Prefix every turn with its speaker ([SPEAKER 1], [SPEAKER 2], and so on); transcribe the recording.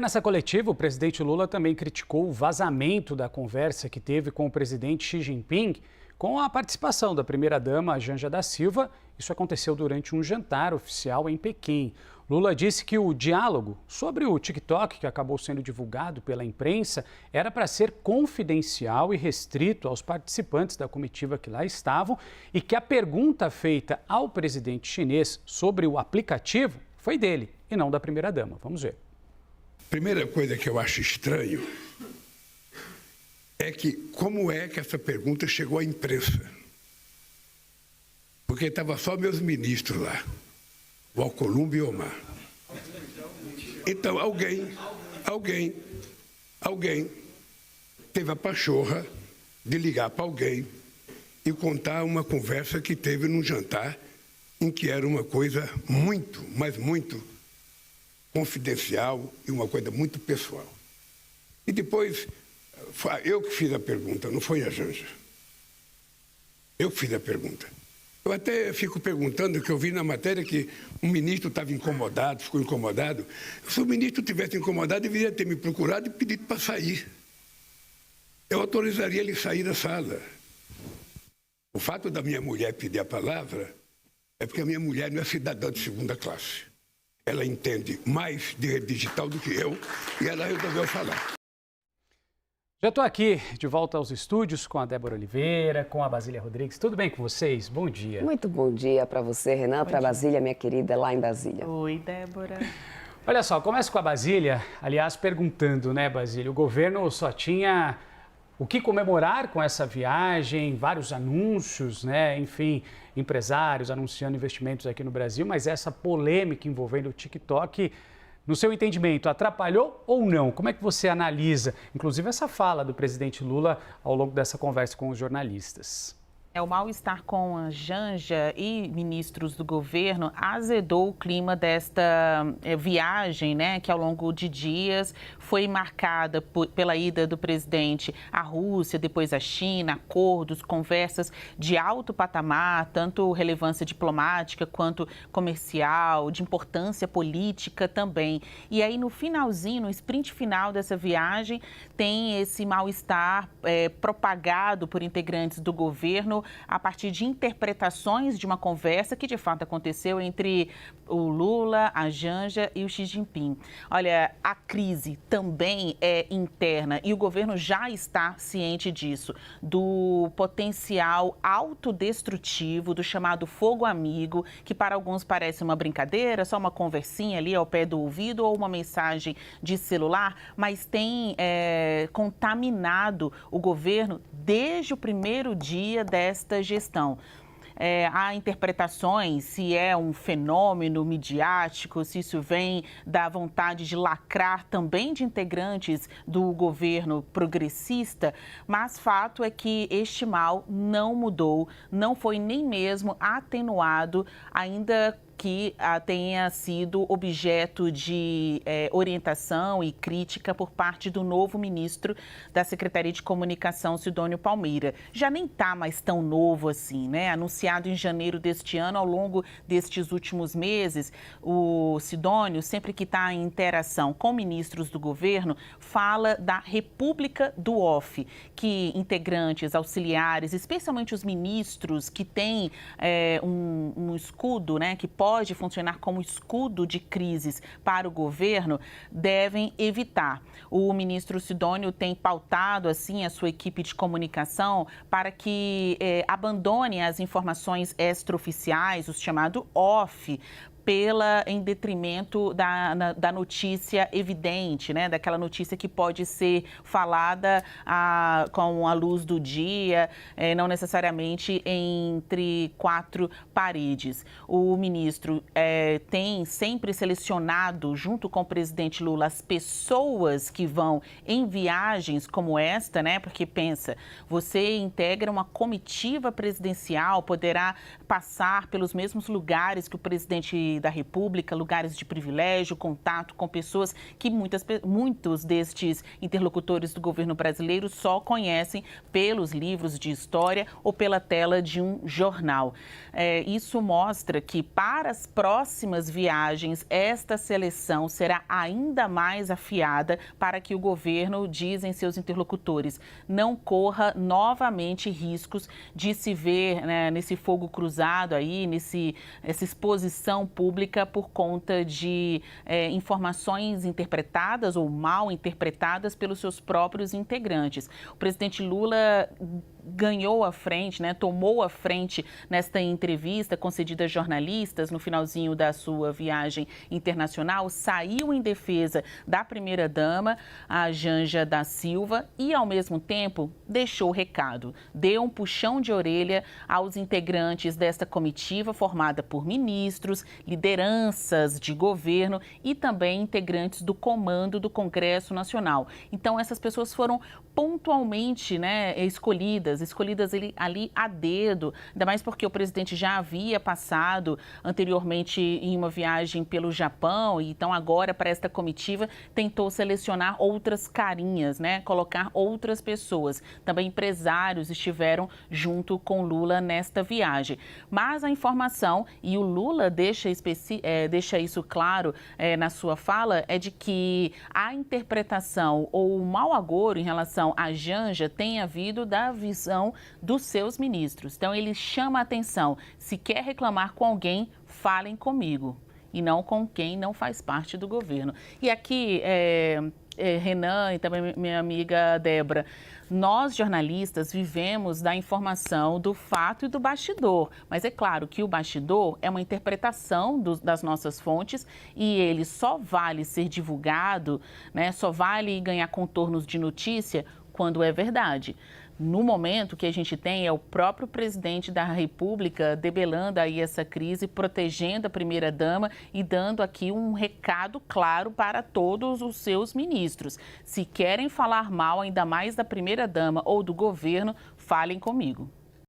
[SPEAKER 1] Nessa coletiva, o presidente Lula também criticou o vazamento da conversa que teve com o presidente Xi Jinping, com a participação da primeira-dama Janja da Silva. Isso aconteceu durante um jantar oficial em Pequim. Lula disse que o diálogo sobre o TikTok, que acabou sendo divulgado pela imprensa, era para ser confidencial e restrito aos participantes da comitiva que lá estavam e que a pergunta feita ao presidente chinês sobre o aplicativo foi dele e não da primeira-dama. Vamos ver.
[SPEAKER 2] Primeira coisa que eu acho estranho é que como é que essa pergunta chegou à imprensa? Porque estava só meus ministros lá, o Alcolumbre e o Omar. Então alguém teve a pachorra de ligar para alguém e contar uma conversa que teve num jantar em que era uma coisa muito, mas muito confidencial e uma coisa muito pessoal. E depois, eu que fiz a pergunta, não foi a Janja. Eu que fiz a pergunta. Eu até fico perguntando, que eu vi na matéria que um ministro estava incomodado, ficou incomodado. Se o ministro tivesse incomodado, deveria ter me procurado e pedido para sair. Eu autorizaria ele sair da sala. O fato da minha mulher pedir a palavra é porque a minha mulher não é cidadã de segunda classe. Ela entende mais de rede digital do que eu e ela resolveu falar.
[SPEAKER 1] Já estou aqui de volta aos estúdios com a Débora Oliveira, com a Basília Rodrigues. Tudo bem com vocês? Bom dia.
[SPEAKER 3] Muito bom dia para você, Renan, para a Basília, minha querida, lá em Brasília.
[SPEAKER 4] Oi, Débora.
[SPEAKER 1] Olha só, começo com a Basília, aliás, perguntando, né, Basília? O governo só tinha o que comemorar com essa viagem, vários anúncios, né? Enfim, empresários anunciando investimentos aqui no Brasil, mas essa polêmica envolvendo o TikTok, no seu entendimento, atrapalhou ou não? Como é que você analisa, inclusive, essa fala do presidente Lula ao longo dessa conversa com os jornalistas?
[SPEAKER 4] O mal-estar com a Janja e ministros do governo azedou o clima desta viagem, né, que ao longo de dias foi marcada pela ida do presidente à Rússia, depois à China, acordos, conversas de alto patamar, tanto relevância diplomática quanto comercial, de importância política também. E aí no finalzinho, no sprint final dessa viagem, tem esse mal-estar propagado por integrantes do governo a partir de interpretações de uma conversa que de fato aconteceu entre o Lula, a Janja e o Xi Jinping. Olha, a crise também é interna e o governo já está ciente disso, do potencial autodestrutivo, do chamado fogo amigo, que para alguns parece uma brincadeira, só uma conversinha ali ao pé do ouvido ou uma mensagem de celular, mas tem contaminado o governo desde o primeiro dia desta gestão. Há interpretações se é um fenômeno midiático, se isso vem da vontade de lacrar também de integrantes do governo progressista, mas fato é que este mal não mudou, não foi nem mesmo atenuado, ainda que tenha sido objeto de orientação e crítica por parte do novo ministro da Secretaria de Comunicação, Sidônio Palmeira. Já nem está mais tão novo assim, né? Anunciado em janeiro deste ano, ao longo destes últimos meses, o Sidônio, sempre que está em interação com ministros do governo, fala da República do Off, que integrantes, auxiliares, especialmente os ministros que têm um escudo, né, que pode funcionar como escudo de crises para o governo, devem evitar. O ministro Sidônio tem pautado, assim, a sua equipe de comunicação para que abandone as informações extraoficiais, o chamado off, em detrimento da notícia evidente, né? Daquela notícia que pode ser falada com a luz do dia, não necessariamente entre quatro paredes. O ministro tem sempre selecionado, junto com o presidente Lula, as pessoas que vão em viagens como esta, né? Porque pensa, você integra uma comitiva presidencial, poderá passar pelos mesmos lugares que o presidente da República, lugares de privilégio, contato com pessoas que muitos destes interlocutores do governo brasileiro só conhecem pelos livros de história ou pela tela de um jornal. Isso mostra que para as próximas viagens, esta seleção será ainda mais afiada para que o governo, dizem seus interlocutores, não corra novamente riscos de se ver, né, nesse fogo cruzado aí, essa exposição pública por conta de informações interpretadas ou mal interpretadas pelos seus próprios integrantes. O presidente Lula ganhou a frente, né, tomou a frente nesta entrevista concedida a jornalistas no finalzinho da sua viagem internacional, saiu em defesa da primeira-dama, a Janja da Silva, e, ao mesmo tempo, deixou o recado, deu um puxão de orelha aos integrantes desta comitiva formada por ministros, lideranças de governo e também integrantes do comando do Congresso Nacional. Então, essas pessoas foram pontualmente, né, escolhidas ali a dedo, ainda mais porque o presidente já havia passado anteriormente em uma viagem pelo Japão, e então agora para esta comitiva tentou selecionar outras carinhas, né, colocar outras pessoas. Também empresários estiveram junto com Lula nesta viagem. Mas a informação, e o Lula deixa isso claro na sua fala, é de que a interpretação ou o mau agouro em relação a Janja tem havido da visão dos seus ministros. Então, ele chama a atenção. Se quer reclamar com alguém, falem comigo. E não com quem não faz parte do governo. E aqui, Renan e também minha amiga Débora, nós, jornalistas, vivemos da informação do fato e do bastidor. Mas é claro que o bastidor é uma interpretação das nossas fontes e ele só vale ser divulgado, né, só vale ganhar contornos de notícia quando é verdade. No momento, o que a gente tem é o próprio presidente da República debelando aí essa crise, protegendo a primeira-dama e dando aqui um recado claro para todos os seus ministros. Se querem falar mal, ainda mais da primeira-dama ou do governo, falem comigo.